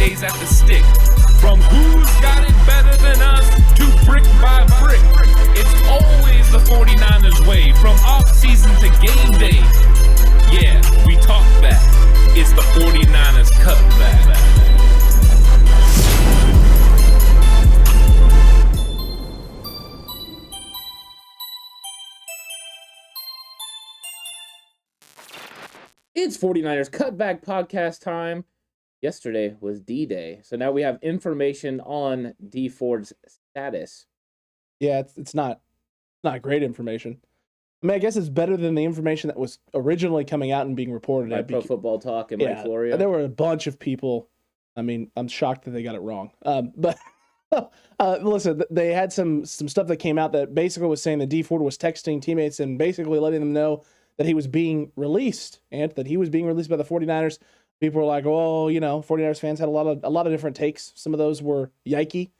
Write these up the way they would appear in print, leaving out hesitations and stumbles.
stays at the stick. From who's got it better than us to brick by brick. It's always the 49ers way, from off-season to game day. Yeah, we talk back. It's the 49ers Cutback. It's 49ers Cutback Podcast time. Yesterday was D-Day, so now we have information on Dee Ford's status. Yeah, it's not great information. I mean, I guess it's better than the information that was originally coming out and being reported By Pro Football Talk and Mike Florio. There were a bunch of people. I mean, I'm shocked that they got it wrong. But listen, they had some stuff that came out that basically was saying that Dee Ford was texting teammates and basically letting them know that he was being released, and that he was being released by the 49ers. People were like, oh, 49ers fans had a lot of different takes. Some of those were yikey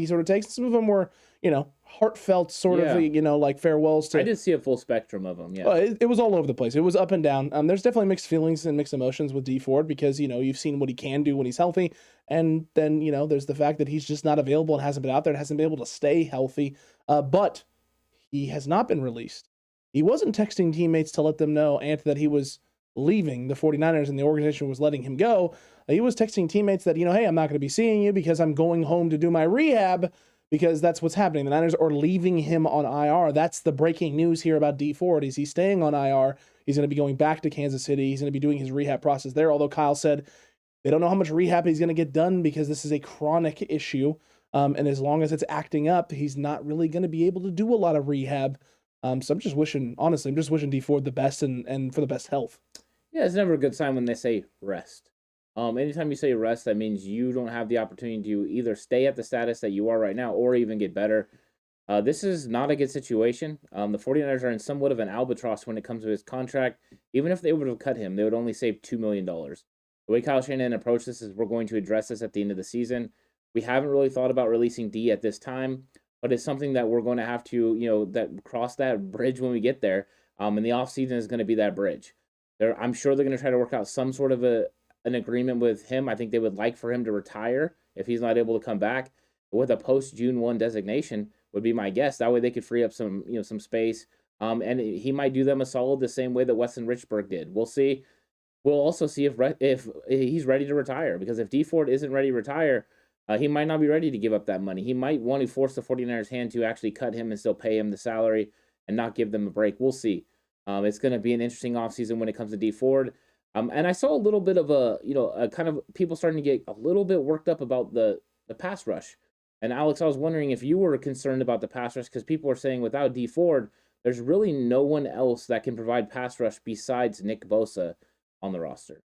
sort of takes. Some of them were, heartfelt sort of, like farewells to. I did see a full spectrum of them, yeah. It was all over the place. It was up and down. There's definitely mixed feelings and mixed emotions with Dee Ford because, you've seen what he can do when he's healthy. And then, there's the fact that he's just not available and hasn't been out there and hasn't been able to stay healthy. But he has not been released. He wasn't texting teammates to let them know, that he was leaving the 49ers and the organization was letting him go. He was texting teammates that, hey, I'm not going to be seeing you because I'm going home to do my rehab, because that's what's happening. The Niners are leaving him on IR. That's the breaking news here about Dee Ford. Is he staying on IR? He's going to be going back to Kansas City. He's going to be doing his rehab process there, although Kyle said they don't know how much rehab he's going to get done because this is a chronic issue. And as long as it's acting up, he's not really going to be able to do a lot of rehab. So I'm just wishing Dee Ford the best and for the best health. Yeah, it's never a good sign when they say rest. Anytime you say rest, that means you don't have the opportunity to either stay at the status that you are right now or even get better. This is not a good situation. The 49ers are in somewhat of an albatross when it comes to his contract. Even if they would have cut him, they would only save $2 million. The way Kyle Shanahan approached this is we're going to address this at the end of the season. We haven't really thought about releasing D at this time, but it's something that we're going to have to, that cross that bridge when we get there. And the offseason is going to be that bridge. I'm sure they're going to try to work out some sort of an agreement with him. I think they would like for him to retire if he's not able to come back. But with a post-June 1 designation would be my guess. That way they could free up some space. And he might do them a solid the same way that Weston Richburg did. We'll see. We'll also see if he's ready to retire. Because if Dee Ford isn't ready to retire, he might not be ready to give up that money. He might want to force the 49ers' hand to actually cut him and still pay him the salary and not give them a break. We'll see. It's going to be an interesting offseason when it comes to Dee Ford. And I saw a little bit of a kind of people starting to get a little bit worked up about the pass rush. And Alex, I was wondering if you were concerned about the pass rush because people are saying without Dee Ford, there's really no one else that can provide pass rush besides Nick Bosa on the roster.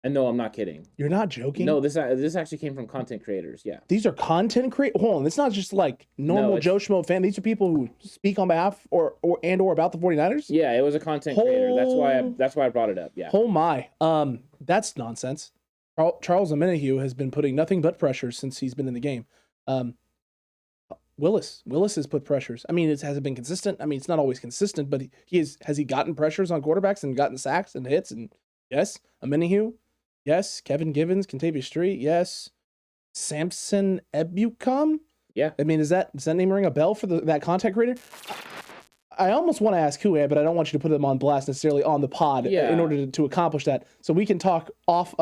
And no, I'm not kidding. You're not joking? No, this actually came from content creators, yeah. These are content creators? Hold on, it's not just like normal Joe Schmo fan. These are people who speak on behalf or about the 49ers? Yeah, it was a content creator. That's why I brought it up, yeah. Oh my. That's nonsense. Charles Omenihu has been putting nothing but pressures since he's been in the game. Willis has put pressures. I mean, has it been consistent? I mean, it's not always consistent, but has he gotten pressures on quarterbacks and gotten sacks and hits? And yes, Omenihu. Yes, Kevin Givens, Kentavious Street. Yes, Samson Ebukam. Yeah, I mean, does that name ring a bell for that content creator? I almost want to ask who, but I don't want you to put them on blast necessarily on the pod in order to accomplish that. So we can talk off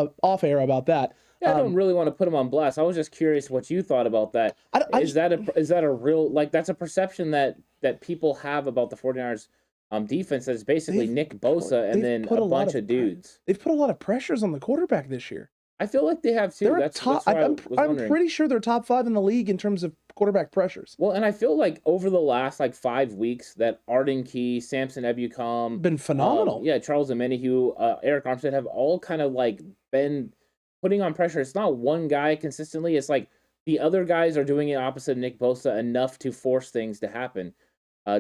air about that. Yeah, I don't really want to put him on blast. I was just curious what you thought about that. Is that a real that's a perception that people have about the 49ers? Defense that's basically Nick Bosa and then a bunch of dudes. They've put a lot of pressures on the quarterback this year. I feel like they have too. I'm pretty sure they're top 5 in the league in terms of quarterback pressures. Well, and I feel like over the last 5 weeks that Arden Key, Samson Ebukam been phenomenal. Charles Omenihu, Eric Armstead have all kind of been putting on pressure. It's not one guy consistently. It's like the other guys are doing it opposite Nick Bosa enough to force things to happen.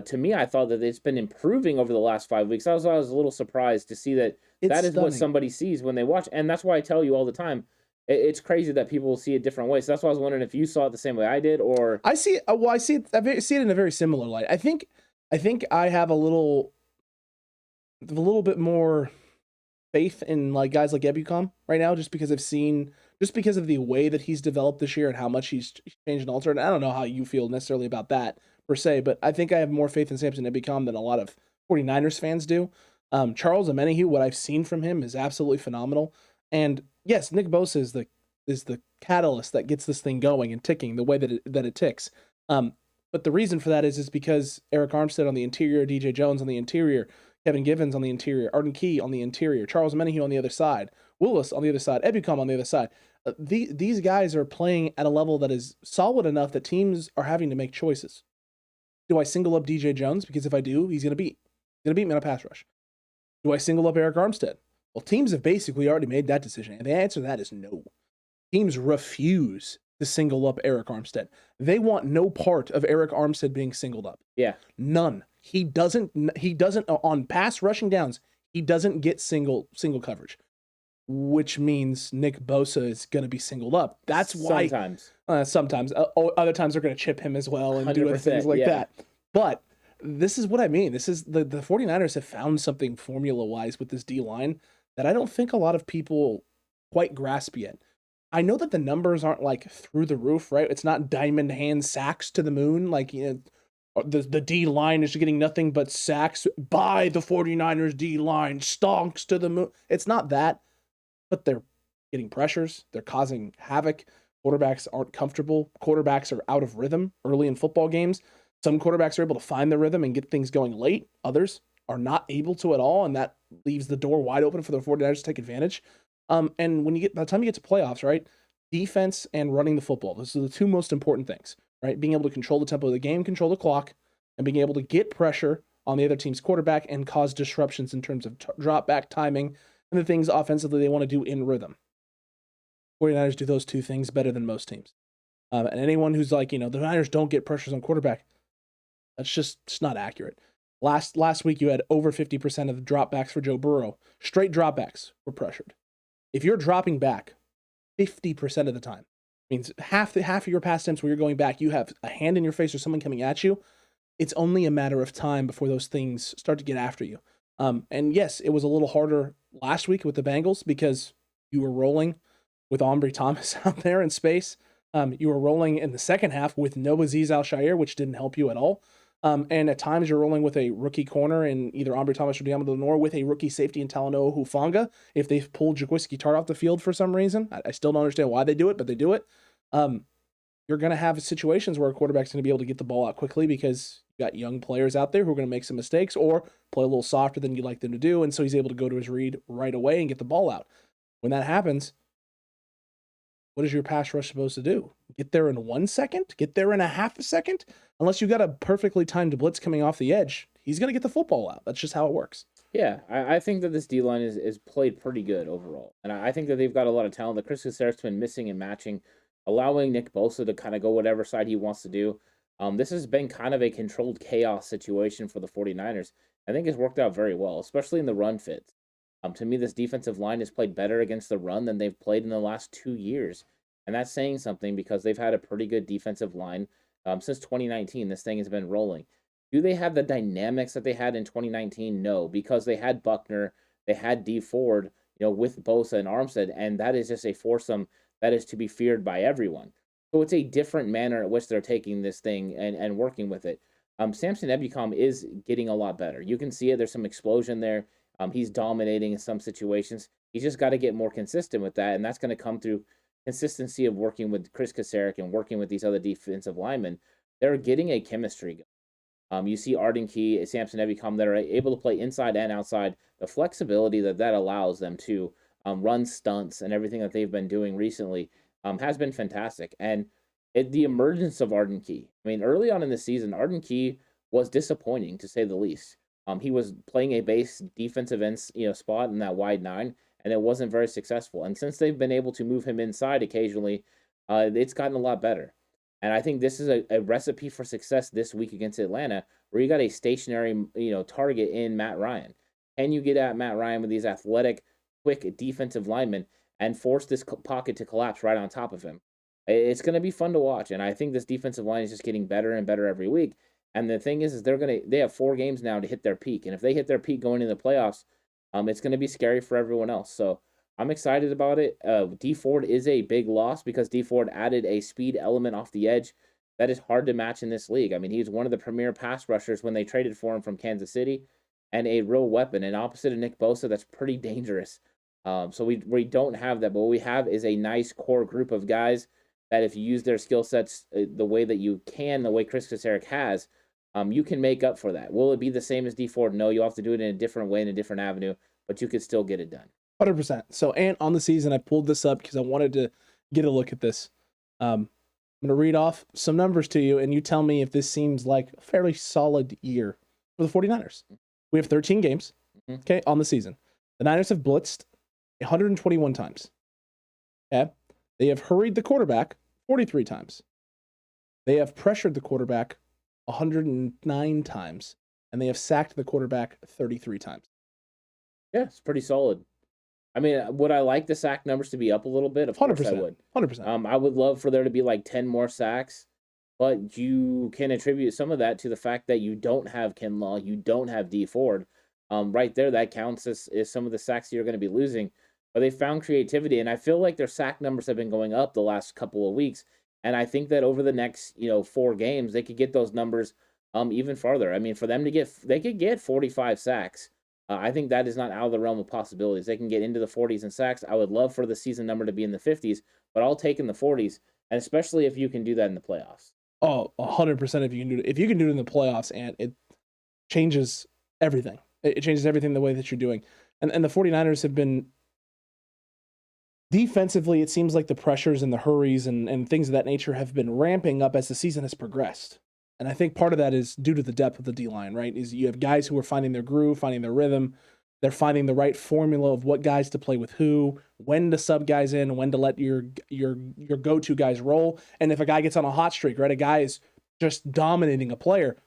To me, I thought that it's been improving over the last 5 weeks. I was a little surprised to see that is stunning. What somebody sees when they watch. And that's why I tell you all the time, it's crazy that people see it different ways. So that's why I was wondering if you saw it the same way I did or... I see it in a very similar light. I think I have a little bit more faith in like guys like Ebukam right now, just because of the way that he's developed this year and how much he's changed and altered. And I don't know how you feel necessarily about that per se, but I think I have more faith in Samson Ebukam than a lot of 49ers fans do. Charles Omenihu, what I've seen from him is absolutely phenomenal. And yes, Nick Bosa is the catalyst that gets this thing going and ticking the way that it ticks. But the reason for that is because Eric Armstead on the interior, DJ Jones on the interior, Kevin Givens on the interior, Arden Key on the interior, Charles Omenihu on the other side, Willis on the other side, Ebukam on the other side. These guys are playing at a level that is solid enough that teams are having to make choices. Do I single up DJ Jones? Because if I do, he's going to beat me on a pass rush. Do I single up Eric Armstead? Well, teams have basically already made that decision, and the answer to that is no. Teams refuse to single up Eric Armstead. They want no part of Eric Armstead being singled up. Yeah. None. He doesn't on pass rushing downs, he doesn't get single coverage, which means Nick Bosa is going to be singled up. That's why sometimes other times they're going to chip him as well and do other things like that. But this is what I mean. This is the 49ers have found something formula-wise with this D-line that I don't think a lot of people quite grasp yet. I know that the numbers aren't like through the roof, right? It's not diamond hand sacks to the moon. Like, you know, the D line is getting nothing but sacks by the 49ers D line, stonks to the moon. It's not that, but they're getting pressures. They're causing havoc. Quarterbacks aren't comfortable. Quarterbacks are out of rhythm early in football games. Some quarterbacks are able to find the rhythm and get things going late. Others are not able to at all, and that leaves the door wide open for the 49ers to take advantage. And by the time you get to playoffs, right, defense and running the football, those are the two most important things, right? Being able to control the tempo of the game, control the clock, and being able to get pressure on the other team's quarterback and cause disruptions in terms of drop back timing and the things offensively they want to do in rhythm. 49ers do those two things better than most teams. And anyone who's like, you know, the Niners don't get pressures on quarterback, that's just it's not accurate. Last week you had over 50% of the dropbacks for Joe Burrow. Straight dropbacks were pressured. If you're dropping back 50% of the time, means half of your pass attempts where you're going back, you have a hand in your face or someone coming at you. It's only a matter of time before those things start to get after you. And yes, it was a little harder last week with the Bengals because you were rolling with Ambry Thomas out there in space. You were rolling in the second half with no Azeez Al-Shaair, which didn't help you at all. And at times you're rolling with a rookie corner in either Ambry Thomas or Diamond Lenore with a rookie safety in Talanoa Hufanga. If they've pulled Jaquiski Tartt off the field for some reason, I still don't understand why they do it, but they do it. You're going to have situations where a quarterback's going to be able to get the ball out quickly because you got young players out there who are going to make some mistakes or play a little softer than you'd like them to do. And so he's able to go to his read right away and get the ball out. When that happens, what is your pass rush supposed to do? Get there in 1 second? Get there in a half a second? Unless you got a perfectly timed blitz coming off the edge, he's going to get the football out. That's just how it works. Yeah, I think that this D-line is played pretty good overall. And I think that they've got a lot of talent. The Chris Caceres been missing and matching, allowing Nick Bosa to kind of go whatever side he wants to do. This has been kind of a controlled chaos situation for the 49ers. I think it's worked out very well, especially in the run fits. To me, this defensive line has played better against the run than they've played in the last 2 years. And that's saying something because they've had a pretty good defensive line since 2019. This thing has been rolling. Do they have the dynamics that they had in 2019? No, because they had Buckner, they had Dee Ford, with Bosa and Armstead, and that is just a foursome that is to be feared by everyone. So it's a different manner at which they're taking this thing and working with it. Samson Ebukam is getting a lot better. You can see it. There's some explosion there. He's dominating in some situations. He's just got to get more consistent with that, and that's going to come through consistency of working with Chris Caceres and working with these other defensive linemen. They're getting a chemistry going. You see Arden Key, Samson Ebukam that are able to play inside and outside. The flexibility that allows them to run stunts and everything that they've been doing recently has been fantastic. And the emergence of Arden Key. I mean, early on in the season, Arden Key was disappointing, to say the least. He was playing a base defensive end, spot in that wide nine, and it wasn't very successful. And since they've been able to move him inside occasionally, it's gotten a lot better. And I think this is a recipe for success this week against Atlanta, where you got a stationary, target in Matt Ryan. Can you get at Matt Ryan with these athletic, quick defensive linemen and force this pocket to collapse right on top of him? It's going to be fun to watch. And I think this defensive line is just getting better and better every week. And the thing is they have 4 games now to hit their peak. And if they hit their peak going into the playoffs, it's going to be scary for everyone else. So I'm excited about it. Dee Ford is a big loss because Dee Ford added a speed element off the edge that is hard to match in this league. I mean, he's one of the premier pass rushers when they traded for him from Kansas City, and a real weapon. And opposite of Nick Bosa, that's pretty dangerous. So we don't have that, but what we have is a nice core group of guys that if you use their skill sets the way that you can, the way Chris Kasarik has, you can make up for that. Will it be the same as Dee Ford? No, you'll have to do it in a different way, in a different avenue, but you could still get it done. 100%. So, and on the season, I pulled this up because I wanted to get a look at this. I'm going to read off some numbers to you, and you tell me if this seems like a fairly solid year for the 49ers. We have 13 games, okay, on the season. The Niners have blitzed 121 times. Okay? They have hurried the quarterback 43 times. They have pressured the quarterback 109 times, and they have sacked the quarterback 33 times. Yeah, it's pretty solid. I mean, would I like the sack numbers to be up a little bit? Of course I would. 100%. I would love for there to be like 10 more sacks, but you can attribute some of that to the fact that you don't have Kinlaw, you don't have Dee Ford. Right there, that counts as some of the sacks you're going to be losing. But they found creativity, and I feel like their sack numbers have been going up the last couple of weeks. And I think that over the next 4 games, they could get those numbers even farther. I mean, for them to they could get 45 sacks. I think that is not out of the realm of possibilities. They can get into the 40s in sacks. I would love for the season number to be in the 50s, but I'll take in the 40s, and especially if you can do that in the playoffs. Oh, 100% if you can do it. If you can do it in the playoffs, and it changes everything. It changes everything the way that you're doing. And the 49ers have been defensively, it seems like the pressures and the hurries and things of that nature have been ramping up as the season has progressed. And I think part of that is due to the depth of the D-line, right? Is you have guys who are finding their groove, finding their rhythm. They're finding the right formula of what guys to play with who, when to sub guys in, when to let your go-to guys roll. And if a guy gets on a hot streak, right, a guy is just dominating a player,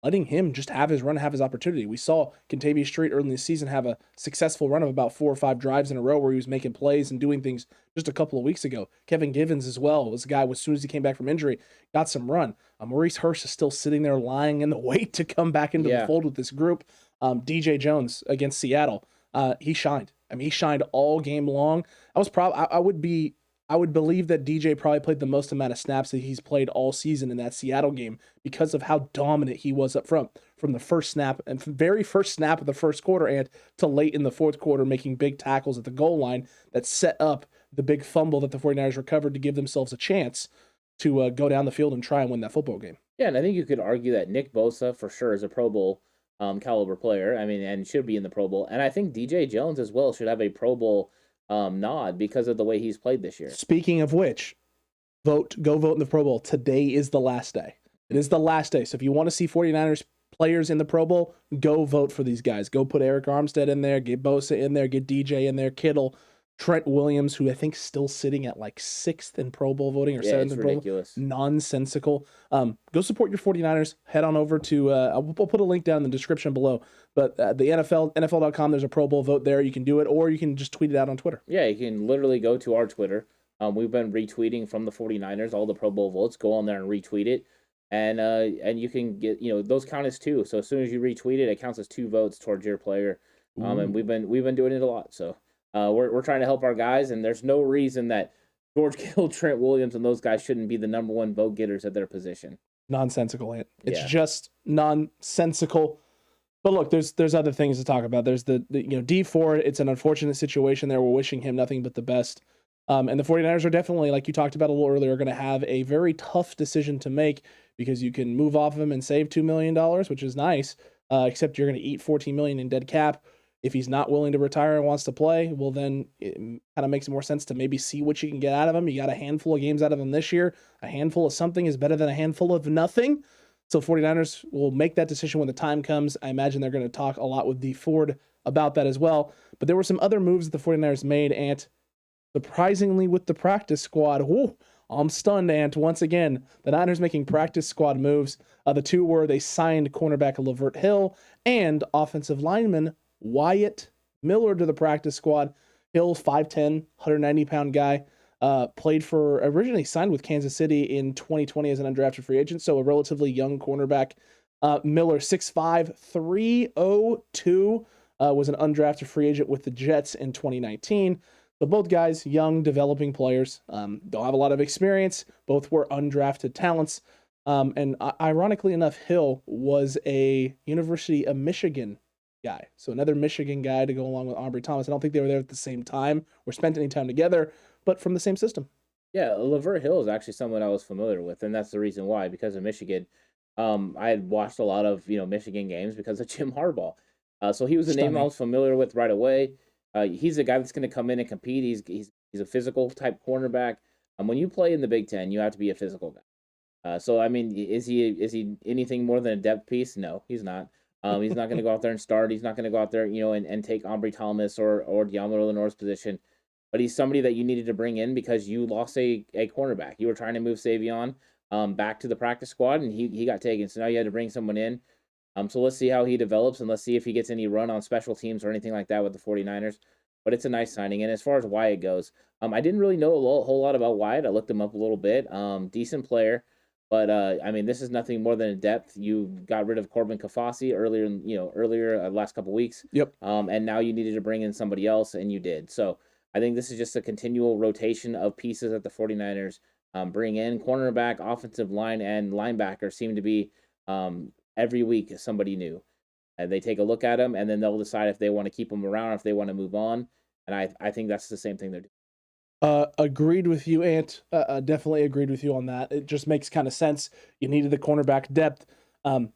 letting him just have his run, have his opportunity. We saw Kentavious Street early in the season have a successful run of about 4 or 5 drives in a row where he was making plays and doing things just a couple of weeks ago. Kevin Givens as well was a guy, as soon as he came back from injury, got some run. Maurice Hurst is still sitting there lying in the wait to come back into the fold with this group. DJ Jones against Seattle, he shined. I mean, he shined all game long. I would believe that DJ probably played the most amount of snaps that he's played all season in that Seattle game because of how dominant he was up front from the first snap and from very first snap of the first quarter and to late in the fourth quarter, making big tackles at the goal line that set up the big fumble that the 49ers recovered to give themselves a chance to go down the field and try and win that football game. Yeah, and I think you could argue that Nick Bosa for sure is a Pro Bowl caliber player. I mean, and should be in the Pro Bowl. And I think DJ Jones as well should have a Pro Bowl nod because of the way he's played this year. Speaking of which, go vote in the Pro Bowl. Today is the last day. It is the last day. So if you want to see 49ers players in the Pro Bowl, go vote for these guys. Go put Eric Armstead in there, get Bosa in there, get DJ in there, Kittle, Trent Williams, who I think is still sitting at like 6th in Pro Bowl voting or 7th in Pro Bowl. Nonsensical. Go support your 49ers. Head on over to, we'll put a link down in the description below. But the NFL.com, there's a Pro Bowl vote there. You can do it, or you can just tweet it out on Twitter. Yeah, you can literally go to our Twitter. We've been retweeting from the 49ers, all the Pro Bowl votes. Go on there and retweet it. And you can get, those count as 2. So as soon as you retweet it, it counts as 2 votes towards your player. And we've been doing it a lot. So we're trying to help our guys, and there's no reason that George Kittle, Trent Williams, and those guys shouldn't be the number 1 vote getters at their position. Nonsensical, Ant. It's just nonsensical. But look, there's other things to talk about. There's the Dee Ford. It's an unfortunate situation there. We're wishing him nothing but the best. And the 49ers are definitely, like you talked about a little earlier, going to have a very tough decision to make because you can move off of him and save $2 million, which is nice, except you're going to eat $14 million in dead cap. If he's not willing to retire and wants to play, well, then it kind of makes more sense to maybe see what you can get out of him. You got a handful of games out of him this year. A handful of something is better than a handful of nothing. So 49ers will make that decision when the time comes. I imagine they're going to talk a lot with Dee Ford about that as well. But there were some other moves that the 49ers made, and surprisingly with the practice squad. Whew, I'm stunned, Ant. Once again, the Niners making practice squad moves. The 2 were they signed cornerback Lavert Hill and offensive lineman Wyatt Miller to the practice squad. Hill, 5'10", 190-pound guy. Originally signed with Kansas City in 2020 as an undrafted free agent, so a relatively young cornerback. Miller, 6'5", 302. was an undrafted free agent with the Jets in 2019. So both guys, young, developing players, don't have a lot of experience. Both were undrafted talents. And ironically enough, Hill was a University of Michigan guy. So another Michigan guy to go along with Ambry Thomas. I don't think they were there at the same time or spent any time together, but from the same system. Yeah, Lavert Hill is actually someone I was familiar with, and that's the reason why, because of Michigan. I had watched a lot of Michigan games because of Jim Harbaugh. So he was a name I was familiar with right away. He's a guy that's going to come in and compete. He's a physical type cornerback. When you play in the Big Ten, you have to be a physical guy. So I mean, is he anything more than a depth piece? No, he's not. He's not going to go out there and start. He's not going to go out there, and take Ambry Thomas or Deommodore Lenoir's position. But he's somebody that you needed to bring in because you lost a cornerback. You were trying to move Savion back to the practice squad, and he got taken. So now you had to bring someone in. So let's see how he develops, and let's see if he gets any run on special teams or anything like that with the 49ers. But it's a nice signing. And as far as Wyatt goes, I didn't really know a whole lot about Wyatt. I looked him up a little bit. Decent player. But, I mean, this is nothing more than a depth. You got rid of Corbin Kafasi earlier last couple weeks. Yep. And now you needed to bring in somebody else, and you did. So I think this is just a continual rotation of pieces that the 49ers bring in. Cornerback, offensive line, and linebacker seem to be every week somebody new. And they take a look at them, and then they'll decide if they want to keep them around or if they want to move on. And I think that's the same thing they're doing. Agreed with you, Ant. Definitely agreed with you on that. It just makes kind of sense. You needed the cornerback depth.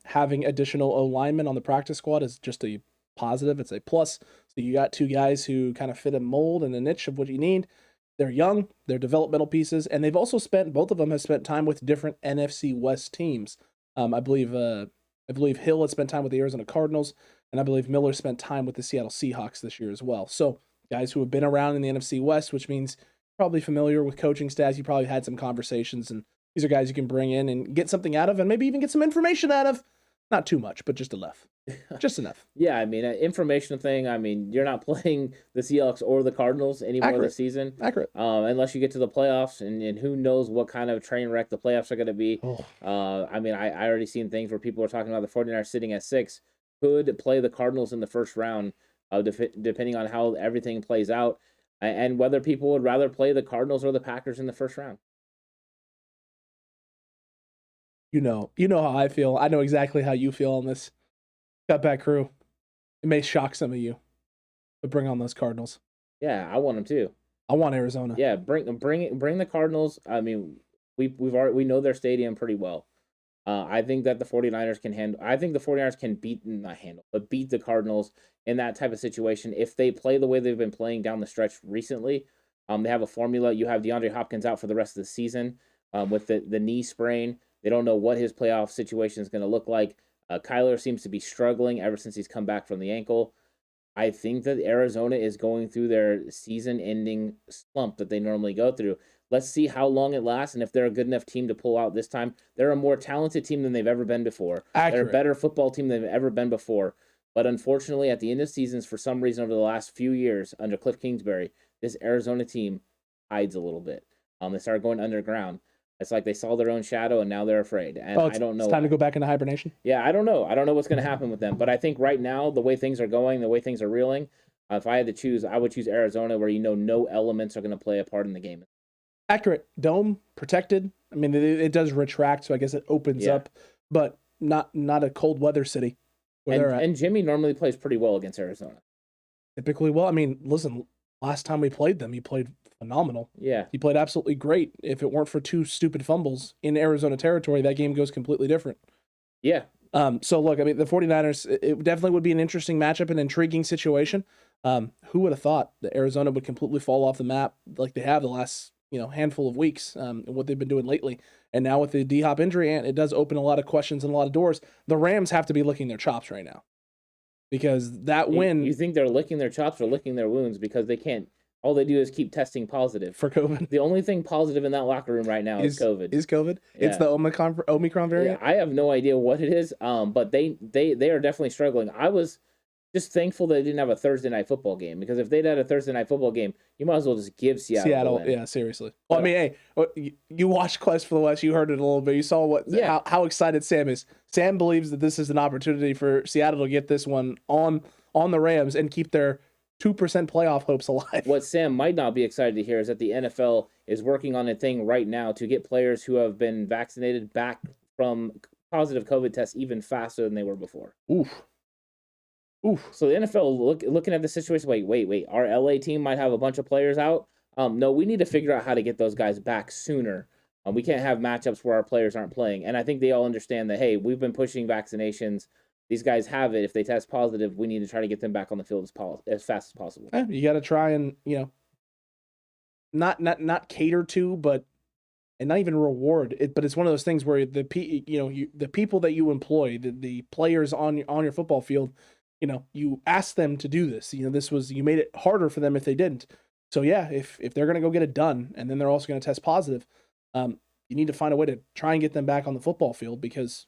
Having additional O-linemen on the practice squad is just a positive. It's a plus. So you got two guys who kind of fit a mold and a niche of what you need. They're young. They're developmental pieces. And they've also both of them have spent time with different NFC West teams. I believe Hill had spent time with the Arizona Cardinals, and I believe Miller spent time with the Seattle Seahawks this year as well. So guys who have been around in the NFC West, which means probably familiar with coaching staffs. You probably had some conversations, and these are guys you can bring in and get something out of, and maybe even get some information out of. Not too much, but just enough. Just enough. Yeah, I mean, an information thing. I mean, you're not playing the Seahawks or the Cardinals anymore this season. Accurate. Unless you get to the playoffs, and who knows what kind of train wreck the playoffs are going to be. I mean, I already seen things where people are talking about the 49ers sitting at 6 could play the Cardinals in the first round, depending on how everything plays out, and whether people would rather play the Cardinals or the Packers in the first round. You know how I feel. I know exactly how you feel on this Cutback crew. It may shock some of you, but bring on those Cardinals. Yeah, I want them too. I want Arizona. Yeah, bring the Cardinals. I mean, we know their stadium pretty well. I think that the 49ers can handle. I think the 49ers can beat the Cardinals in that type of situation if they play the way they've been playing down the stretch recently. They have a formula. You have DeAndre Hopkins out for the rest of the season with the knee sprain. They don't know what his playoff situation is going to look like. Kyler seems to be struggling ever since he's come back from the ankle. I think that Arizona is going through their season-ending slump that they normally go through. Let's see how long it lasts and if they're a good enough team to pull out this time. They're a more talented team than they've ever been before. Accurate. They're a better football team than they've ever been before. But unfortunately, at the end of seasons, for some reason over the last few years under Cliff Kingsbury, this Arizona team hides a little bit. They started going underground. It's like they saw their own shadow and now they're afraid. And I don't know. It's time to go back into hibernation? Yeah, I don't know. I don't know what's going to happen with them. But I think right now, the way things are going, the way things are reeling, if I had to choose, I would choose Arizona, where no elements are going to play a part in the game. Accurate. Dome, protected. I mean, it does retract, so I guess it opens up, but not a cold weather city. And Jimmy normally plays pretty well against Arizona. Typically well. I mean, listen, last time we played them, he played phenomenal. Yeah. He played absolutely great. If it weren't for 2 stupid fumbles in Arizona territory, that game goes completely different. Yeah. So look, I mean, the 49ers, it definitely would be an interesting matchup, an intriguing situation. Who would have thought that Arizona would completely fall off the map like they have the last, handful of weeks, and what they've been doing lately. And now with the D-Hop injury, it does open a lot of questions and a lot of doors. The Rams have to be licking their chops right now. Because that win... You think they're licking their chops or licking their wounds because they can't... All they do is keep testing positive. For COVID. The only thing positive in that locker room right now is COVID. Is COVID? Yeah. It's the Omicron variant? Yeah, I have no idea what it is, but they are definitely struggling. I was just thankful they didn't have a Thursday night football game, because if they'd had a Thursday night football game, you might as well just give Seattle yeah, seriously. Well, I mean, hey, you watched Quest for the West. You heard it a little bit. You saw how excited Sam is. Sam believes that this is an opportunity for Seattle to get this one on on the Rams and keep their 2% playoff hopes alive. What Sam might not be excited to hear is that the NFL is working on a thing right now to get players who have been vaccinated back from positive COVID tests even faster than they were before. Oof. So the NFL looking at the situation. Wait. Our LA team might have a bunch of players out. No, we need to figure out how to get those guys back sooner. We can't have matchups where our players aren't playing. And I think they all understand that, hey, we've been pushing vaccinations. These guys have it. If they test positive, we need to try to get them back on the field as fast as possible. You got to try and, not cater to, and not even reward it. But it's one of those things where the people that you employ, the players on your football field, you ask them to do this. You made it harder for them if they didn't. So yeah, if they're going to go get it done and then they're also going to test positive, you need to find a way to try and get them back on the football field, because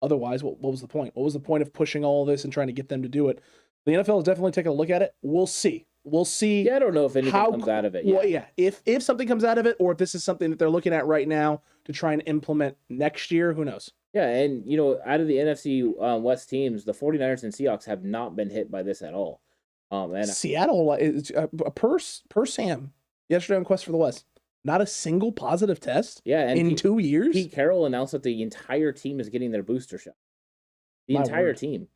otherwise, what was the point? What was the point of pushing all of this and trying to get them to do it? The NFL is definitely taking a look at it. We'll see. Yeah, I don't know if anything comes out of it. Well, yeah. If something comes out of it, or if this is something that they're looking at right now to try and implement next year, who knows? Yeah, and out of the NFC West teams, the 49ers and Seahawks have not been hit by this at all. And Seattle, per Sam, yesterday on Quest for the West, not a single positive test in 2 years? Pete Carroll announced that the entire team is getting their booster shot. The entire team.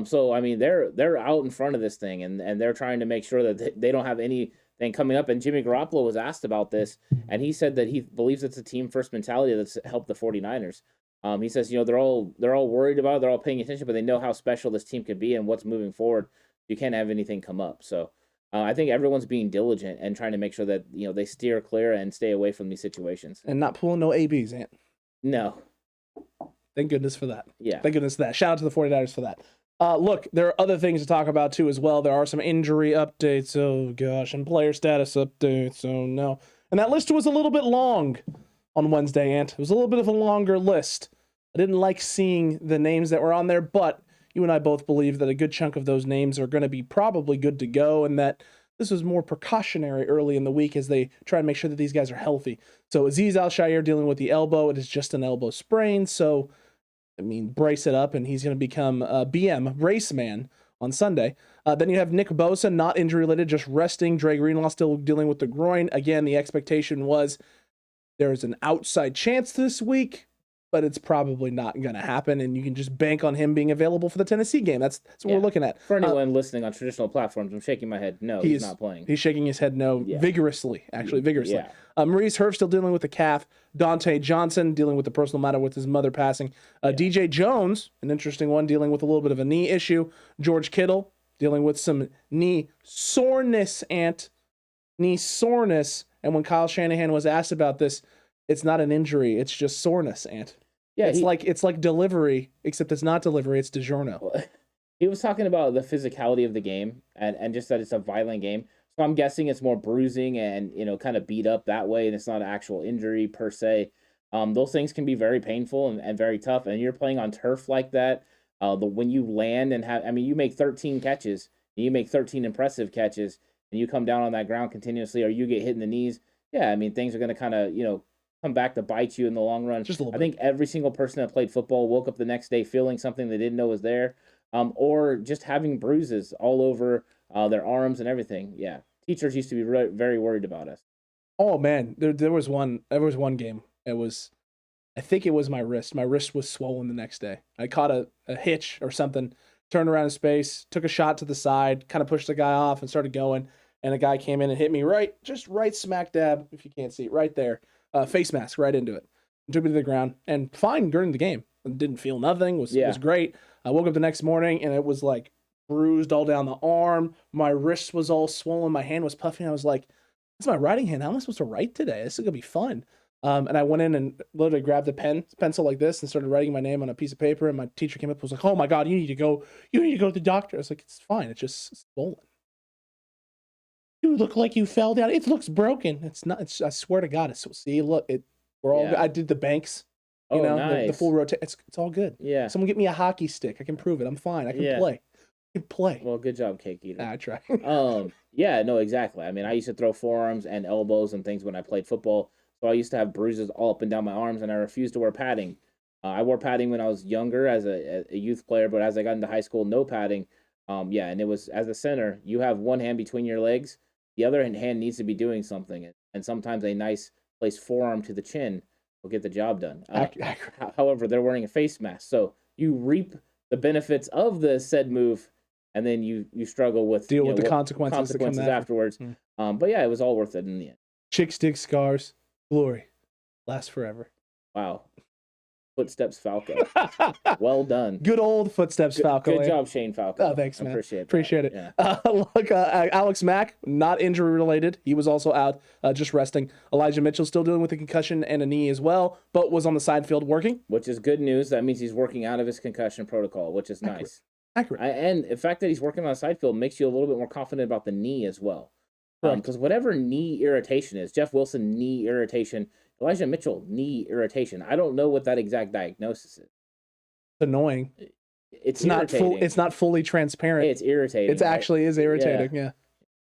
So, I mean, they're out in front of this thing, and they're trying to make sure that they don't have anything coming up. And Jimmy Garoppolo was asked about this, and he said that he believes it's a team-first mentality that's helped the 49ers. He says, they're all worried about it, they're all paying attention, but they know how special this team could be and what's moving forward. You can't have anything come up. So I think everyone's being diligent and trying to make sure that they steer clear and stay away from these situations. And not pulling no ABs, Ant. No. Thank goodness for that. Yeah. Thank goodness for that. Shout out to the 49ers for that. Look, there are other things to talk about too as well. There are some injury updates, oh gosh, and player status updates, oh no. And that list was a little bit long on Wednesday, Ant. It was a little bit of a longer list. I didn't like seeing the names that were on there, but you and I both believe that a good chunk of those names are going to be probably good to go, and that this was more precautionary early in the week as they try to make sure that these guys are healthy. So Azeez Al-Shaair dealing with the elbow. It is just an elbow sprain, so brace it up, and he's going to become BM, Brace Man, on Sunday. Then you have Nick Bosa, not injury-related, just resting. Dre Greenlaw still dealing with the groin. Again, the expectation was there's an outside chance this week, but it's probably not going to happen, and you can just bank on him being available for the Tennessee game. That's what we're looking at. For anyone listening on traditional platforms, I'm shaking my head. No, he's not playing. He's shaking his head no vigorously. Yeah. Maurice Hurst still dealing with the calf. Dante Johnson dealing with the personal matter with his mother passing. DJ Jones, an interesting one, dealing with a little bit of a knee issue. George Kittle dealing with some knee soreness. And when Kyle Shanahan was asked about this, it's not an injury, it's just soreness, Ant. Yeah, it's like delivery, except it's not delivery, it's DiGiorno. He was talking about the physicality of the game and just that it's a violent game. So I'm guessing it's more bruising and kind of beat up that way, and it's not an actual injury per se. Those things can be very painful and very tough. And you're playing on turf like that. When you land and you make 13 catches, and you make 13 impressive catches, and you come down on that ground continuously, or you get hit in the knees. Yeah, things are going to kind of come back to bite you in the long run. Just a little bit. I think every single person that played football woke up the next day feeling something they didn't know was there, or just having bruises all over their arms and everything. Yeah, teachers used to be very worried about us. Oh man, there was one game. I think it was my wrist. My wrist was swollen the next day. I caught a hitch or something, turned around in space, took a shot to the side, kind of pushed the guy off and started going. And a guy came in and hit me right smack dab, if you can't see it, right there. Face mask right into it. Took me to the ground, and fine during the game. Didn't feel nothing. Was great. I woke up the next morning and it was like bruised all down the arm. My wrist was all swollen. My hand was puffing. I was like, "This is my writing hand. How am I supposed to write today? This is gonna be fun." And I went in and literally grabbed a pencil like this, and started writing my name on a piece of paper. And my teacher came up and was like, "Oh my God, you need to go to the doctor." I was like, "It's fine. It's just swollen." You look like you fell down. It looks broken. It's not. I swear to God. We're all. I did the banks. Nice. The full rotation. It's all good. Yeah. Someone get me a hockey stick. I can prove it. I'm fine. I can play. I can play. Well, good job, Cake Eater. I try. Yeah. No. Exactly. I used to throw forearms and elbows and things when I played football. So I used to have bruises all up and down my arms, and I refused to wear padding. I wore padding when I was younger as a youth player, but as I got into high school, no padding. Yeah, and it was as a center, you have one hand between your legs, the other hand needs to be doing something, and sometimes a nice placed forearm to the chin will get the job done. However, they're wearing a face mask, so you reap the benefits of the said move, and then you struggle with deal with the consequences that come afterwards. But yeah, it was all worth it in the end. Chicks dig scars, glory lasts forever. Wow. Footsteps Falco. Well done. Good old footsteps Falco. Good job, Shane Falco. Oh, thanks, man. Appreciate it. Yeah. Look, Alex Mack, not injury related. He was also out, just resting. Elijah Mitchell still dealing with a concussion and a knee as well, but was on the side field working. Which is good news. That means he's working out of his concussion protocol, which is nice. Accurate. And the fact that he's working on the side field makes you a little bit more confident about the knee as well. Because whatever knee irritation is, Jeff Wilson knee irritation, Elijah Mitchell knee irritation. I don't know what that exact diagnosis is. It's annoying. It's not it's not fully transparent. It's irritating. It actually is irritating. Yeah.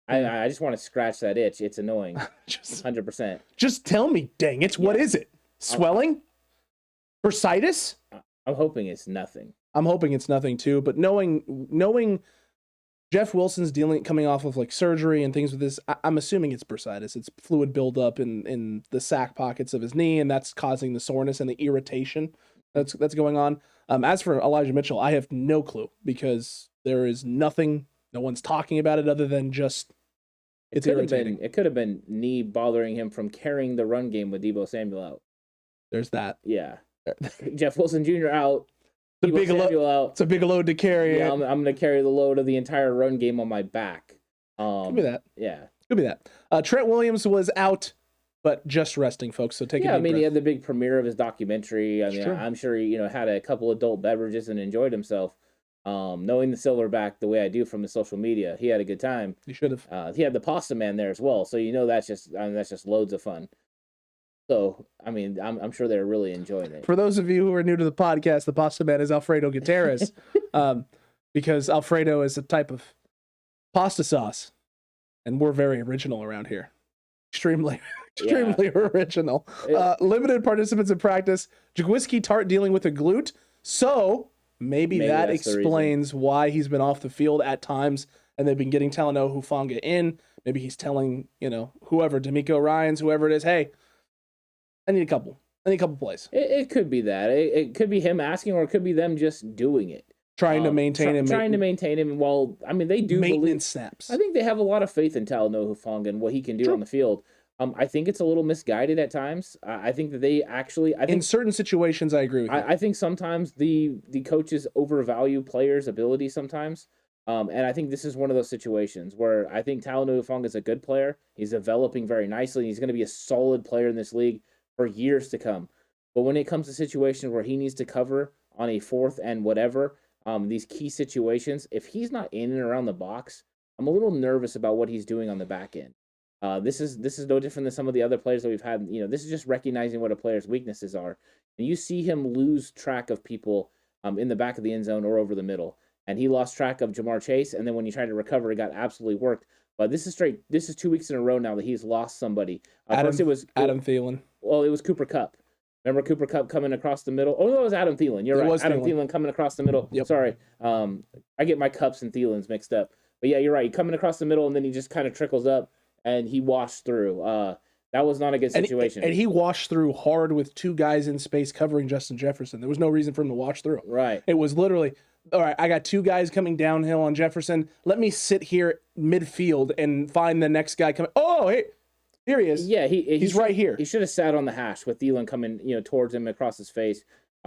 I just want to scratch that itch. It's annoying. 100%. Just tell me, dang it. What is it? Swelling? Bursitis? I'm hoping it's nothing. I'm hoping it's nothing too. But knowing Jeff Wilson's coming off of like surgery and things with this, I'm assuming it's bursitis. It's fluid buildup in the sac pockets of his knee, and that's causing the soreness and the irritation that's going on. As for Elijah Mitchell, I have no clue because there is nothing, no one's talking about it other than just it's irritating. It could have been knee bothering him from carrying the run game with Deebo Samuel out. There's that. Yeah. Jeff Wilson Jr. out. It's a big load to carry. Yeah, I'm going to carry the load of the entire run game on my back. Could be that. Yeah. Could be that. Trent Williams was out, but just resting, folks. So take a deep breath. He had the big premiere of his documentary. I'm sure he, had a couple adult beverages and enjoyed himself. Knowing the Silverback the way I do from the social media, he had a good time. He should have. He had the Pasta Man there as well, so that's just loads of fun. So, I'm sure they're really enjoying it. For those of you who are new to the podcast, the Pasta Man is Alfredo Gutierrez, because Alfredo is a type of pasta sauce, and we're very original around here. Extremely original. Limited participants in practice. Jaquiski Tart dealing with a glute, so maybe that explains why he's been off the field at times, and they've been getting Talanoa Hufanga in. Maybe he's telling, whoever, D'Amico Ryans, whoever it is, hey, I need a couple plays. It could be that. It could be him asking, or it could be them just doing it. Trying to maintain him. Trying to maintain him. Well, they do maintenance snaps. I think they have a lot of faith in Talanoa Hufanga and what he can do on the field. I think it's a little misguided at times. I think that they actually... in certain situations, I agree with you. I think sometimes the coaches overvalue players' ability sometimes. And I think this is one of those situations where I think Talanoa Hufanga is a good player. He's developing very nicely. And he's going to be a solid player in this league for years to come. But when it comes to situations where he needs to cover on a fourth and whatever, these key situations, if he's not in and around the box, I'm a little nervous about what he's doing on the back end. This is no different than some of the other players that we've had. This is just recognizing what a player's weaknesses are. And you see him lose track of people in the back of the end zone or over the middle. And he lost track of Jamar Chase, and then when he tried to recover, it got absolutely worked. But this is 2 weeks in a row now that he's lost somebody. First it was Adam Thielen. Well, it was Cooper Kupp. Remember Cooper Kupp coming across the middle? Oh, no, it was Adam Thielen. You're right. Adam Thielen coming across the middle. Yep. Sorry. I get my Kupps and Thielens mixed up. But yeah, you're right. Coming across the middle, and then he just kind of trickles up, and he washed through. That was not a good situation. And he washed through hard with two guys in space covering Justin Jefferson. There was no reason for him to wash through. Right. It was literally, all right, I got two guys coming downhill on Jefferson. Let me sit here midfield and find the next guy coming. Oh, hey, here he is. Yeah, he's right here. He should have sat on the hash with Thielen coming, towards him across his face.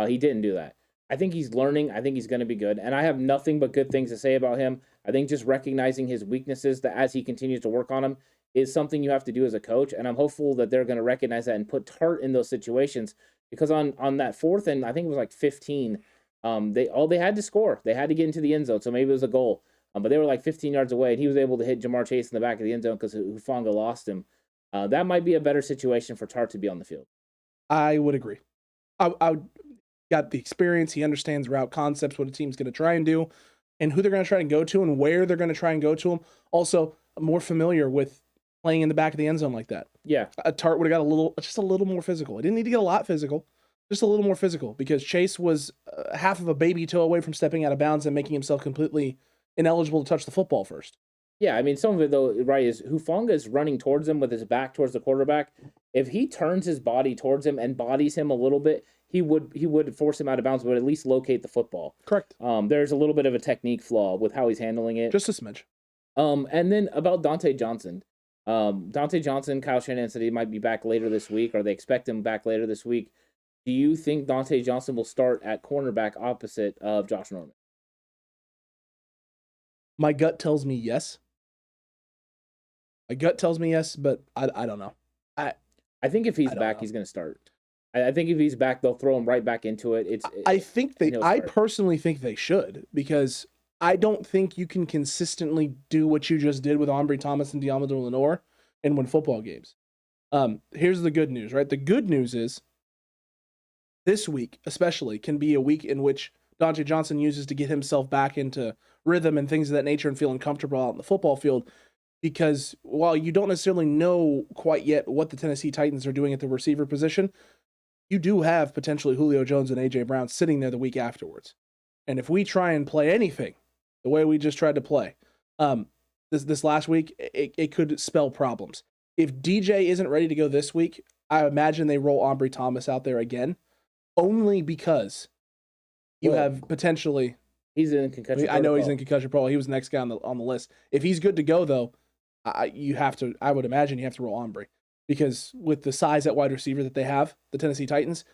He didn't do that. I think he's learning. I think he's going to be good. And I have nothing but good things to say about him. I think just recognizing his weaknesses that as he continues to work on them is something you have to do as a coach. And I'm hopeful that they're going to recognize that and put Tart in those situations, because on that fourth and I think it was like 15, they had to score. They had to get into the end zone. So maybe it was a goal. But they were like 15 yards away, and he was able to hit Jamar Chase in the back of the end zone because Hufanga lost him. That might be a better situation for Tart to be on the field. I would agree. I got the experience. He understands route concepts, what a team's going to try and do, and who they're going to try and go to, and where they're going to try and go to him. Also, more familiar with playing in the back of the end zone like that. Yeah. Tart would have got just a little more physical. He didn't need to get a lot physical, just a little more physical, because Chase was half of a baby toe away from stepping out of bounds and making himself completely ineligible to touch the football first. Yeah, I mean, some of it, though, right, is Hufanga is running towards him with his back towards the quarterback. If he turns his body towards him and bodies him a little bit, he would force him out of bounds, but at least locate the football. Correct. There's a little bit of a technique flaw with how he's handling it. Just a smidge. And then about Dante Johnson. Dante Johnson, Kyle Shanahan said he might be back later this week, or they expect him back later this week. Do you think Dante Johnson will start at cornerback opposite of Josh Norman? My gut tells me yes. But I don't know. I think if he's back, he's going to start. I think if he's back, they'll throw him right back into it. I personally think they should, because I don't think you can consistently do what you just did with Ambry Thomas and Diamador Lenore and win football games. Here's the good news, right? The good news is this week, especially, can be a week in which Dante Johnson uses to get himself back into rhythm and things of that nature and feeling comfortable out in the football field. Because while you don't necessarily know quite yet what the Tennessee Titans are doing at the receiver position, you do have potentially Julio Jones and A.J. Brown sitting there the week afterwards. And if we try and play anything the way we just tried to play this last week, it could spell problems. If DJ isn't ready to go this week, I imagine they roll Ambry Thomas out there again, only because you have potentially... He's in concussion protocol. I know he's in concussion protocol. He was the next guy on the list. If he's good to go, though, I would imagine you have to roll Ambry, because with the size at wide receiver that they have, the Tennessee Titans,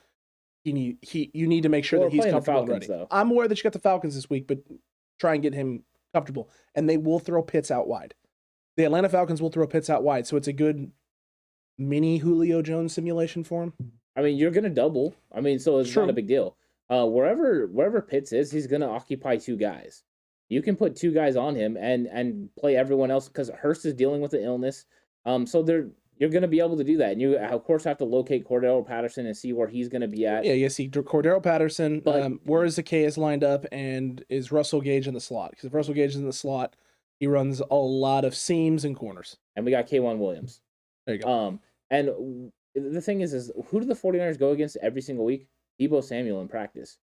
you need to make sure that he's comfortable and ready. Though. I'm aware that you got the Falcons this week, but try and get him comfortable. And they will throw Pitts out wide. The Atlanta Falcons will throw Pitts out wide, so it's a good mini Julio Jones simulation for him. I mean, you're going to double. I mean, so it's not a big deal. Wherever Pitts is, he's going to occupy two guys. You can put two guys on him and play everyone else, because Hurst is dealing with the illness. So you're going to be able to do that. And you, of course, have to locate Cordero Patterson and see where he's going to be at. Yeah, you see Cordero Patterson, where is Zacchaeus lined up, and is Russell Gage in the slot? Because if Russell Gage is in the slot, he runs a lot of seams and corners. And we got K'Wan Williams. There you go. And the thing is who do the 49ers go against every single week? Deebo Samuel in practice.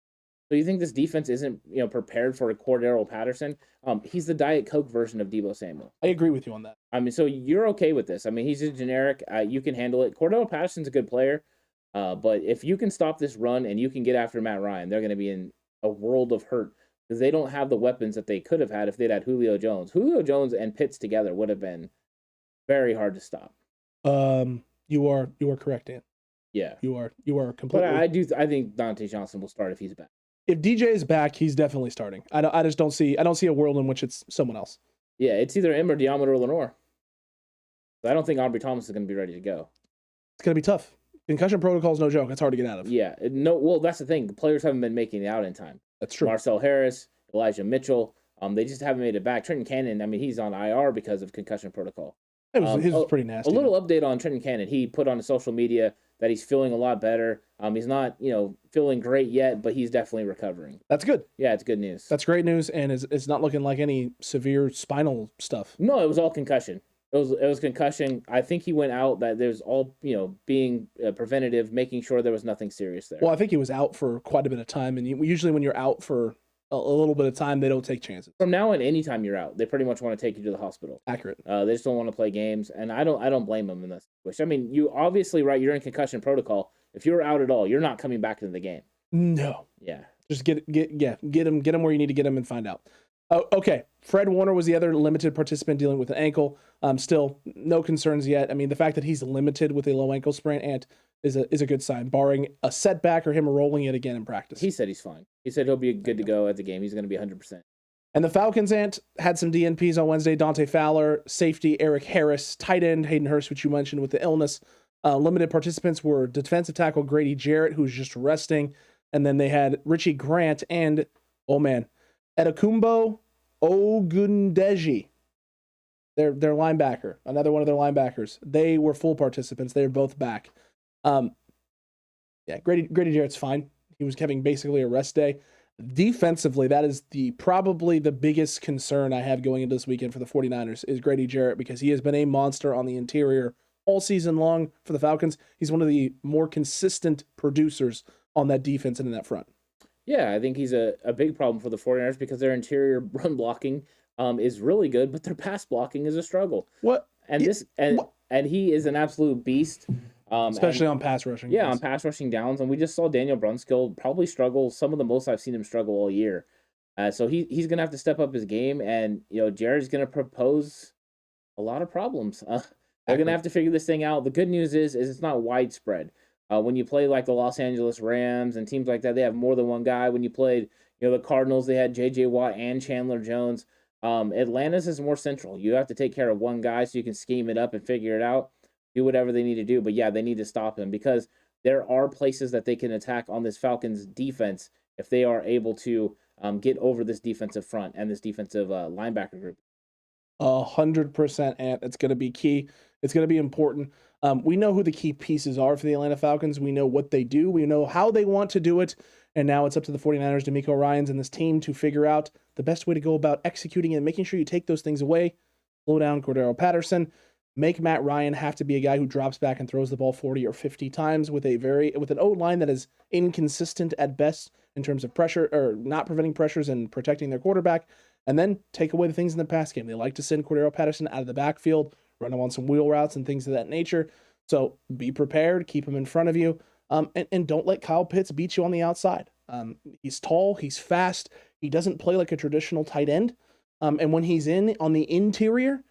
So you think this defense isn't, prepared for a Cordero Patterson? He's the Diet Coke version of Deebo Samuel. I agree with you on that. I mean, so you're okay with this. I mean, he's a generic. You can handle it. Cordero Patterson's a good player. But if you can stop this run and you can get after Matt Ryan, they're going to be in a world of hurt, because they don't have the weapons that they could have had if they'd had Julio Jones. Julio Jones and Pitts together would have been very hard to stop. You are correct, Dan. Yeah. You are completely. But I think Dante Johnson will start if he's back. If DJ is back, he's definitely starting. I don't see a world in which it's someone else. Yeah, it's either him or Diamador Lenore. I don't think Ambry Thomas is going to be ready to go. It's going to be tough. Concussion protocol is no joke. It's hard to get out of. Yeah, well, that's the thing. The players haven't been making it out in time. That's true. Marcel Harris, Elijah Mitchell, they just haven't made it back. Trenton Cannon, I mean, he's on IR because of concussion protocol. His was pretty nasty. A little update on Trenton Cannon. He put on social media that he's feeling a lot better. He's not, feeling great yet, but he's definitely recovering. That's good. Yeah, it's good news. That's great news, and it's not looking like any severe spinal stuff. No, it was all concussion. It was concussion. I think he went out. That there's all being preventative, making sure there was nothing serious there. Well, I think he was out for quite a bit of time, and usually when you're out for a little bit of time, they don't take chances. From now on, anytime you're out, they pretty much want to take you to the hospital. Accurate. They just don't want to play games, and I don't blame them in this situation. I mean, you obviously, right, you're in concussion protocol. If you're out at all, you're not coming back into the game. No. Yeah. Just get him where you need to get him and find out. Oh, okay. Fred Warner was the other limited participant dealing with an ankle. Still no concerns yet. I mean, the fact that he's limited with a low ankle sprain is a good sign, barring a setback or him rolling it again in practice. He said he's fine. He said he'll be good to go at the game. He's going to be 100%. And the Falcons had some DNPs on Wednesday. Dante Fowler, safety Eric Harris, tight end Hayden Hurst, which you mentioned with the illness. Limited participants were defensive tackle Grady Jarrett, who's just resting. And then they had Richie Grant and, Edakumbo Ogundeji, their linebacker, another one of their linebackers. They were full participants. They were both back. Grady Jarrett's fine. He was having basically a rest day. Defensively, that is probably the biggest concern I have going into this weekend for the 49ers is Grady Jarrett, because he has been a monster on the interior all season long for the Falcons. He's one of the more consistent producers on that defense and in that front. Yeah, I think he's a big problem for the 49ers because their interior run blocking is really good, but their pass blocking is a struggle. What? And he is an absolute beast. Especially on pass rushing. Yeah, on pass rushing downs. And we just saw Daniel Brunskill probably struggle some of the most I've seen him struggle all year. So he's going to have to step up his game. And, Jared's going to propose a lot of problems. They're going to have to figure this thing out. The good news is it's not widespread. When you play like the Los Angeles Rams and teams like that, they have more than one guy. When you played, the Cardinals, they had J.J. Watt and Chandler Jones. Atlanta's is more central. You have to take care of one guy so you can scheme it up and figure it out. Do whatever they need to do. But yeah, they need to stop him because there are places that they can attack on this Falcons defense if they are able to get over this defensive front and this defensive linebacker group. 100%, Ant. It's going to be key. It's going to be important. We know who the key pieces are for the Atlanta Falcons. We know what they do. We know how they want to do it. And now it's up to the 49ers, DeMeco Ryans, and this team to figure out the best way to go about executing it and making sure you take those things away. Slow down Cordero Patterson. Make Matt Ryan have to be a guy who drops back and throws the ball 40 or 50 times with an O-line that is inconsistent at best in terms of pressure or not preventing pressures and protecting their quarterback. And then take away the things in the pass game. They like to send Cordero Patterson out of the backfield, run him on some wheel routes and things of that nature. So be prepared, keep him in front of you, and don't let Kyle Pitts beat you on the outside. He's tall, he's fast, he doesn't play like a traditional tight end. And when he's on the interior,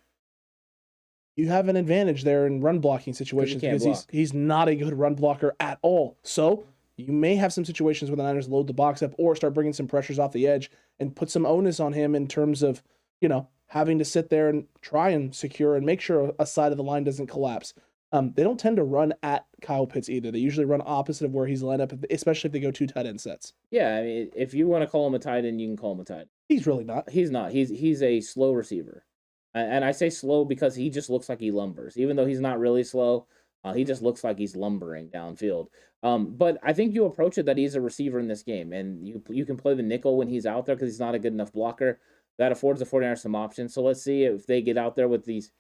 you have an advantage there in run blocking situations because he's not a good run blocker at all. So you may have some situations where the Niners load the box up or start bringing some pressures off the edge and put some onus on him in terms of, having to sit there and try and secure and make sure a side of the line doesn't collapse. They don't tend to run at Kyle Pitts either. They usually run opposite of where he's lined up, especially if they go 2 tight end sets. Yeah, I mean, if you want to call him a tight end, you can call him a tight end. He's really not. He's not. He's a slow receiver. And I say slow because he just looks like he lumbers. Even though he's not really slow, he just looks like he's lumbering downfield. But I think you approach it that he's a receiver in this game. And you can play the nickel when he's out there because he's not a good enough blocker. That affords the 49ers some options. So let's see if they get out there with these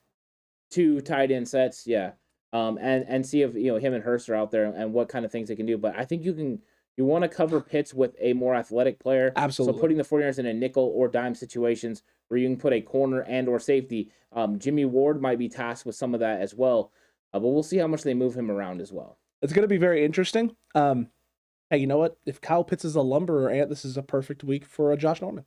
2 tight end sets. Yeah. And see if him and Hurst are out there and what kind of things they can do. But I think you want to cover Pitts with a more athletic player. Absolutely. So putting the 49ers in a nickel or dime situations where you can put a corner and or safety. Jimmy Ward might be tasked with some of that as well. But we'll see how much they move him around as well. It's going to be very interesting. Hey, you know what? If Kyle Pitts is a lumberer, Ant, this is a perfect week for Josh Norman.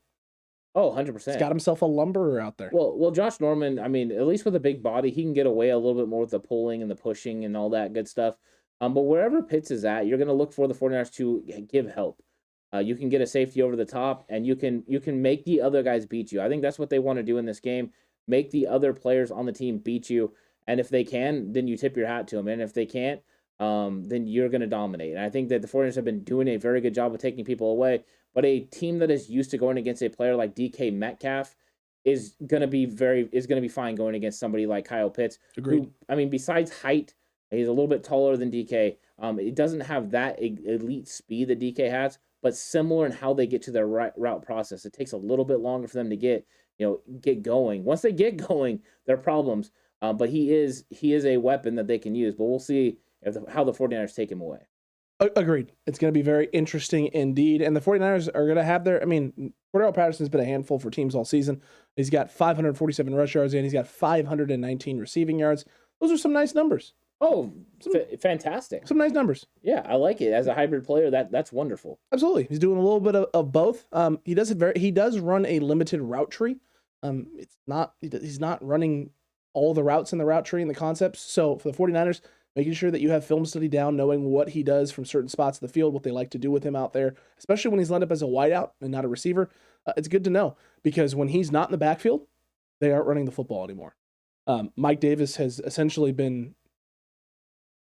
Oh, 100%. He's got himself a lumberer out there. Well, Josh Norman, I mean, at least with a big body, he can get away a little bit more with the pulling and the pushing and all that good stuff. But wherever Pitts is at, you're going to look for the 49ers to give help. You can get a safety over the top, and you can make the other guys beat you. I think that's what they want to do in this game, make the other players on the team beat you. And if they can, then you tip your hat to them. And if they can't, then you're going to dominate. And I think that the 49ers have been doing a very good job of taking people away. But a team that is used to going against a player like DK Metcalf is going to be fine going against somebody like Kyle Pitts. Agreed. Who, I mean, besides height, he's a little bit taller than DK. It doesn't have that elite speed that DK has, but similar in how they get to their route process. It takes a little bit longer for them to get going. Once they get going, there are problems. But he is a weapon that they can use. But we'll see how the 49ers take him away. Agreed. It's going to be very interesting indeed. And the 49ers are going to have Cordero Patterson's been a handful for teams all season. He's got 547 rush yards and he's got 519 receiving yards. Those are some nice numbers. Oh, fantastic. Some nice numbers. Yeah, I like it. As a hybrid player, that's wonderful. Absolutely. He's doing a little bit of both. He does run a limited route tree. He's not running all the routes in the route tree and the concepts. So for the 49ers, making sure that you have film study down, knowing what he does from certain spots of the field, what they like to do with him out there, especially when he's lined up as a wideout and not a receiver. It's good to know because when he's not in the backfield, they aren't running the football anymore. Mike Davis has essentially been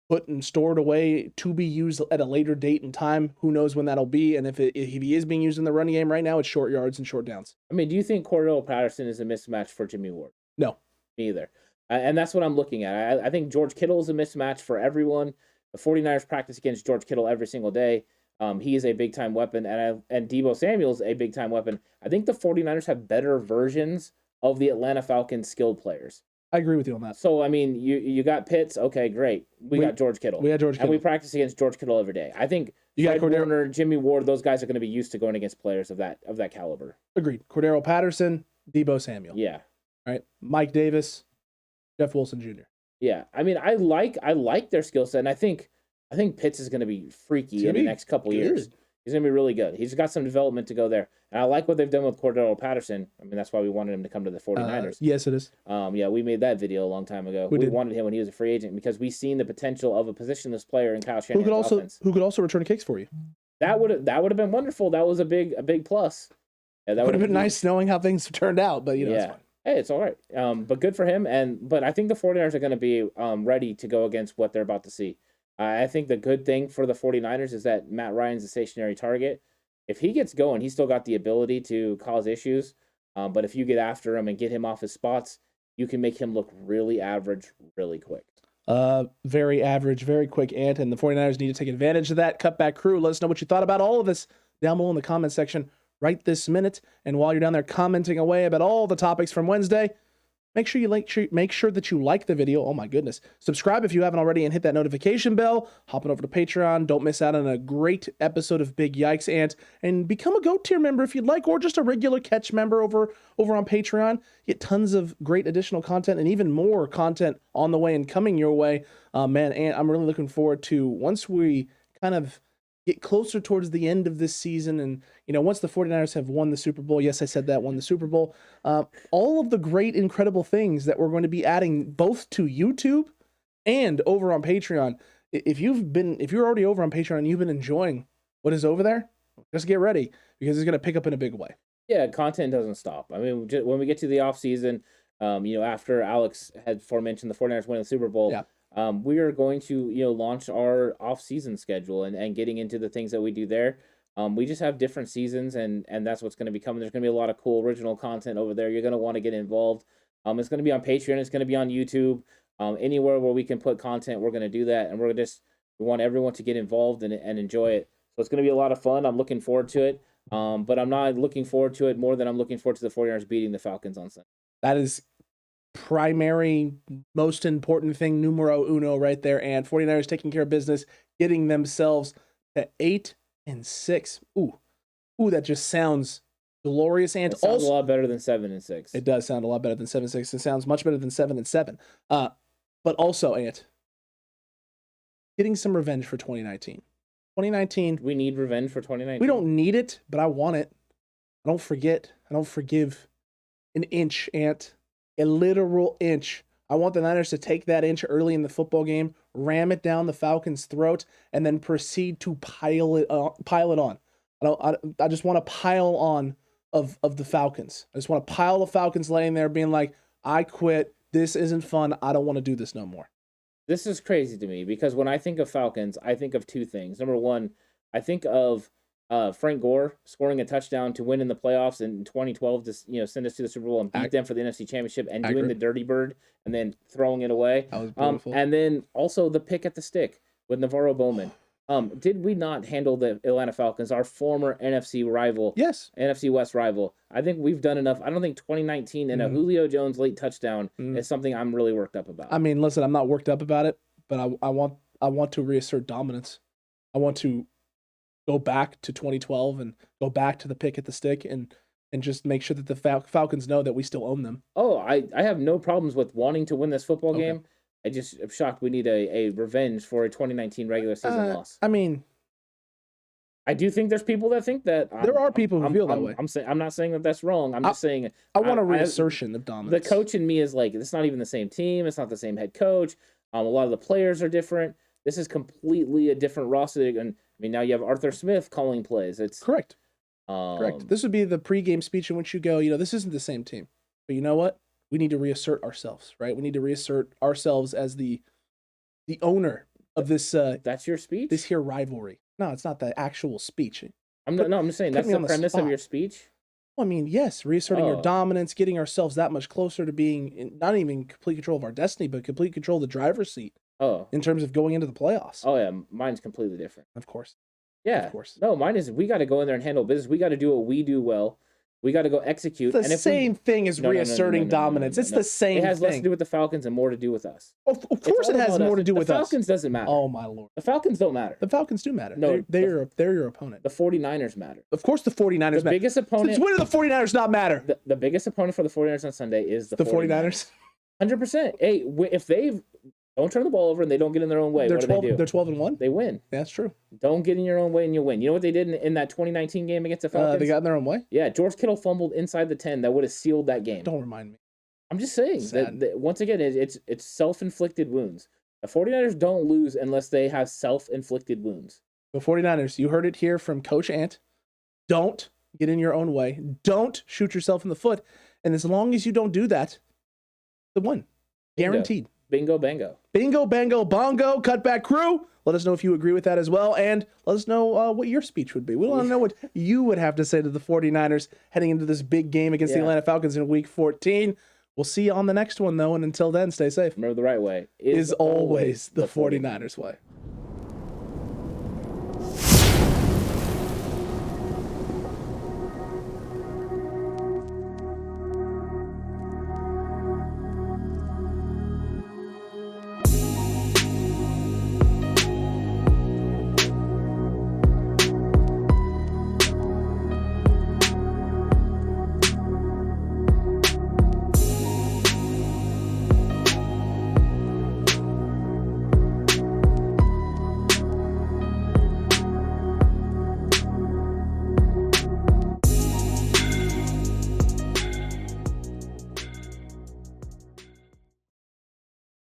put and stored away to be used at a later date and time. Who knows when that'll be? And if he is being used in the running game right now, it's short yards and short downs. I mean, do you think Cordero Patterson is a mismatch for Jimmy Ward? No. Me either. And that's what I'm looking at. I think George Kittle is a mismatch for everyone. The 49ers practice against George Kittle every single day. He is a big-time weapon, and Deebo Samuel's a big-time weapon. I think the 49ers have better versions of the Atlanta Falcons skilled players. I agree with you on that. So, I mean, you got Pitts. Okay, great. We got George Kittle. We had George Kittle. And we practice against George Kittle every day. I think Fred Warner, Jimmy Ward, those guys are going to be used to going against players of that caliber. Agreed. Cordero Patterson, Deebo Samuel. Yeah. Right. Mike Davis, Jeff Wilson Jr. Yeah. I mean, I like their skill set, and I think Pitts is going to be freaky in the next couple years. He's going to be really good. He's got some development to go there. And I like what they've done with Cordero Patterson. I mean, that's why we wanted him to come to the 49ers. Yes, it is. Yeah, we made that video a long time ago. We wanted him when he was a free agent because we seen the potential of a positionless player in Kyle Shanahan's offense. Who could also return kicks for you. That would have been wonderful. That was a big plus. Yeah, that would have been nice knowing how things turned out, but it's fine. Hey, it's all right. But good for him. But I think the 49ers are going to be ready to go against what they're about to see. I think the good thing for the 49ers is that Matt Ryan's a stationary target. If he gets going, he's still got the ability to cause issues. But if you get after him and get him off his spots, you can make him look really average really quick. Very average, very quick, Ant, and the 49ers need to take advantage of that. Cutback crew, let us know what you thought about all of this down below in the comment section right this minute. And while you're down there commenting away about all the topics from Wednesday, make sure that you like the video. Oh my goodness. Subscribe if you haven't already and hit that notification bell. Hopping over to Patreon. Don't miss out on a great episode of Big Yikes, Ant. And become a GOAT tier member if you'd like, or just a regular catch member over on Patreon. You get tons of great additional content and even more content on the way and coming your way. Man, Ant, I'm really looking forward to once we kind of get closer towards the end of this season and, once the 49ers have won the Super Bowl, yes, I said that, won the Super Bowl, all of the great, incredible things that we're going to be adding both to YouTube and over on Patreon. If you're already over on Patreon and you've been enjoying what is over there, just get ready because it's going to pick up in a big way. Yeah, content doesn't stop. I mean, when we get to the off season, after Alex had aforementioned the 49ers winning the Super Bowl, we are going to, launch our off-season schedule and getting into the things that we do there. We just have different seasons, and that's what's going to be coming. There's going to be a lot of cool original content over there. You're going to want to get involved. It's going to be on Patreon. It's going to be on YouTube. Anywhere where we can put content, we're going to do that, and we want everyone to get involved and enjoy it. So it's going to be a lot of fun. I'm looking forward to it, but I'm not looking forward to it more than I'm looking forward to the 49ers beating the Falcons on Sunday. That is primary, most important thing, numero uno right there. And 49ers taking care of business, getting themselves to 8-6. Ooh, that just sounds glorious. And it sounds a lot better than 7-6. It does sound a lot better than 7-6. It sounds much better than 7-7. But also, Ant, getting some revenge for 2019. 2019. We need revenge for 2019. We don't need it, but I want it. I don't forget. I don't forgive an inch, Ant. A literal inch. I want the Niners to take that inch early in the football game, ram it down the Falcons' throat, and then proceed to pile it on. I just want a pile on of the Falcons. I just want to pile the Falcons laying there being like, I quit. This isn't fun. I don't want to do this no more. This is crazy to me because when I think of Falcons, I think of two things. Number one, I think of Frank Gore scoring a touchdown to win in the playoffs in 2012 to send us to the Super Bowl and beat them for the NFC Championship and doing the dirty bird and then throwing it away. That was beautiful. And then also the pick at the stick with Navarro Bowman. Did we not handle the Atlanta Falcons, our former NFC rival? Yes. NFC West rival. I think we've done enough. I don't think 2019 and a Julio Jones late touchdown is something I'm really worked up about. I mean, listen, I'm not worked up about it, but I want to reassert dominance. I want to go back to 2012 and go back to the pick at the stick and just make sure that the Falcons know that we still own them. Oh, I have no problems with wanting to win this football game. I just am shocked we need a revenge for a 2019 regular season loss. I mean, I do think there's people that think that. There are people who feel that way. I'm not saying that that's wrong. I'm just saying I want a reassertion of dominance. The coach in me is like, it's not even the same team. It's not the same head coach. A lot of the players are different. This is completely a different roster. And I mean, now you have Arthur Smith calling plays. It's correct. Correct. This would be the pregame speech in which you go, this isn't the same team. But you know what? We need to reassert ourselves, right? We need to reassert ourselves as the owner of this. That's your speech? This here rivalry. No, it's not the actual speech. I'm just saying that's the premise of your speech. Well, I mean, yes, reasserting our dominance, getting ourselves that much closer to being not even complete control of our destiny, but complete control of the driver's seat. Oh. In terms of going into the playoffs. Oh, yeah. Mine's completely different. Of course. Yeah. Of course. No, mine is we got to go in there and handle business. We got to do what we do well. We got to go execute. The same thing as reasserting dominance. It's the same thing. It has less to do with the Falcons and more to do with us. Of course it has more to do with us. The Falcons doesn't matter. Oh, my Lord. The Falcons don't matter. The Falcons do matter. No, they're your opponent. The 49ers matter. Of course the 49ers matter. The biggest opponent. Since when do the 49ers not matter? The biggest opponent for the 49ers on Sunday is the 49ers. 100%. Hey, if they don't turn the ball over and they don't get in their own way, what do they do? They're 12-1. They win. That's true. Don't get in your own way and you'll win. You know what they did in that 2019 game against the Falcons? They got in their own way? Yeah, George Kittle fumbled inside the 10. That would have sealed that game. Don't remind me. I'm just saying that once again, it's self-inflicted wounds. The 49ers don't lose unless they have self-inflicted wounds. The 49ers, you heard it here from Coach Ant. Don't get in your own way. Don't shoot yourself in the foot. And as long as you don't do that, the win. Guaranteed. Bingo, bango. Bingo, bango, bongo, Cutback crew. Let us know if you agree with that as well. And let us know what your speech would be. We want to know what you would have to say to the 49ers heading into this big game against the Atlanta Falcons in Week 14. We'll see you on the next one, though. And until then, stay safe. Remember, the right way is always the 49ers way.